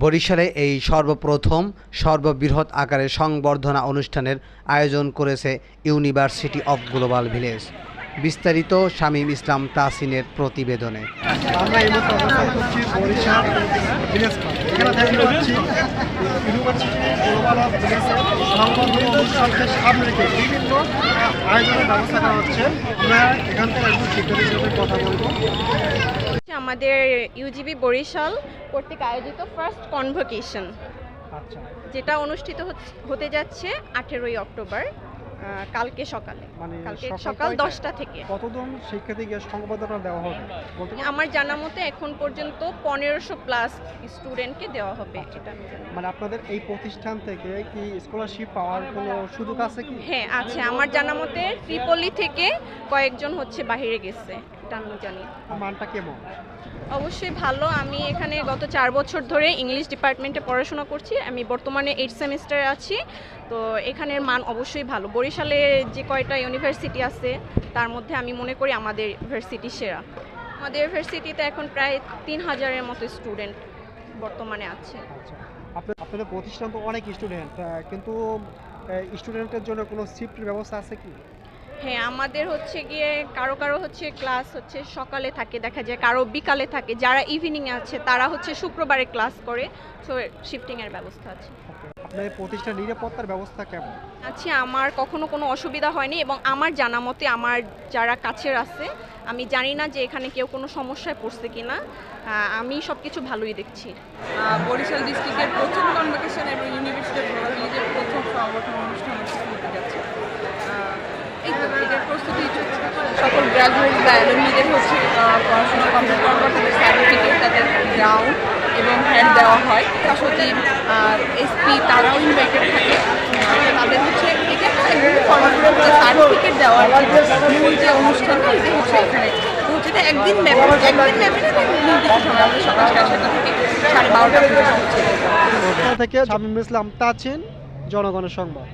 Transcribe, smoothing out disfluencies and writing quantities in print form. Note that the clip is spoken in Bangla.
বরিশালে এই সর্বপ্রথম সর্ববৃহৎ আকারে সংবর্ধনা অনুষ্ঠানের আয়োজন করেছে ইউনিভার্সিটি অব গ্লোবাল ভিলেজ। বিস্তারিত শামীম ইসলাম তাসিনের প্রতিবেদনে। আমরা এই মুহূর্তে অবস্থান করছি বরিশাল ভিলেজ পার্ক। এখানে দেখতে পাচ্ছি ইউনিভার্সিটি গ্লোবাল অফ ভিলেজের সংবর্ধনা অনুষ্ঠানকে সামনে রেখে বিভিন্ন আয়োজনের ব্যবস্থা করা হচ্ছে। আমরা এখান থেকে একটু শিক্ষার্থীর সাথে কথা বলবো। আমাদের ইউজিবি বরিশাল কর্তৃক আয়োজিত ফার্স্ট কনভোকেশন, আচ্ছা, যেটা অনুষ্ঠিত হতে যাচ্ছে 18ই অক্টোবর, কালকে সকালে, মানে কালকে সকাল সকাল কয়টায়? 10টা থেকে। কতজন শিক্ষার্থীকে সংবর্ধনা দেওয়া হবে বলতে পারবেন? আমার জানা মতে এখন পর্যন্ত 1500 প্লাস স্টুডেন্টকে দেওয়া হবে, এটা আমি জানি। মানে আপনাদের এই প্রতিষ্ঠান থেকে কি স্কলারশিপ পাওয়ার কোনো সুযোগ আছে কি? হ্যাঁ আছে, আমার জানা মতে ত্রিপলি থেকে কয়েকজন হচ্ছে বাইরে গেছে, এটা আমি জানি। মানটা কেমন? অবশ্যই ভালো। আমি এখানে গত 4 বছর ধরে ইংলিশ ডিপার্টমেন্টে পড়াশোনা করছি। আমি বর্তমানে 8 সেমিস্টারে আছি। তো এখানের মান অবশ্যই ভালো। বরিশালে যে কয়টা ইউনিভার্সিটি আছে তার মধ্যে আমি মনে করি আমাদের ইউনিভার্সিটি সেরা। আমাদের ইউনিভার্সিটিতে এখন প্রায় 3000-এর মতো স্টুডেন্ট বর্তমানে আছে। আচ্ছা, আপনাদের প্রতিষ্ঠান তো অনেক স্টুডেন্ট, কিন্তু স্টুডেন্টের জন্য কোনো শিফটের ব্যবস্থা আছে কি? হ্যাঁ, আমাদের হচ্ছে গিয়ে কারো কারো হচ্ছে ক্লাস হচ্ছে সকালে থাকে, দেখা যায় কারো বিকালে থাকে। যারা ইভিনিংয়ে আছে তারা হচ্ছে শুক্রবারে ক্লাস করে, সো শিফটিংয়ের ব্যবস্থা আছে। আপনাদের প্রতিষ্ঠান নিরাপত্তার ব্যবস্থা কেমন? আচ্ছা, আমার কখনো কোনো অসুবিধা হয়নি এবং আমার জানা মতে আমার যারা কাছের আছে, আমি জানি না যে এখানে কেউ কোনো সমস্যায় পড়ছে কিনা। আমি সব কিছু ভালোই দেখছি। বরিশাল ডিস্ট্রিক্টের প্রথম কনভোকেশন এবং ইউনিভার্সিটি অফ গ্লোবাল ভিলেজের প্রথম সংগঠন অনুষ্ঠান অনুষ্ঠিত হতে যাচ্ছে। এই তো এটার প্রস্তুতি চলছে। সকল গ্রাজুয়েট বা অ্যালুমনিদের হচ্ছে পড়াশোনা কমপ্লিট করার পর তাদের সার্টিফিকেট, তাদের গ্রাউন্ড এবং হ্যান্ড দেওয়া হয়। সচিব আর এসপি তারাও ইনভাইটেড থাকে। তাদের হচ্ছে এটা সার্টিফিকেট দেওয়ার মূল যে অনুষ্ঠানটা এটা হচ্ছে এখানে হচ্ছে এটা একদিন ব্যাপী নির্দিষ্ট সময় আমাদের সকাল 7:30 থেকে 12:30 পর্যন্ত হচ্ছে। থেকে শামীম ইসলাম তাসিন, জনগণের সংবাদ।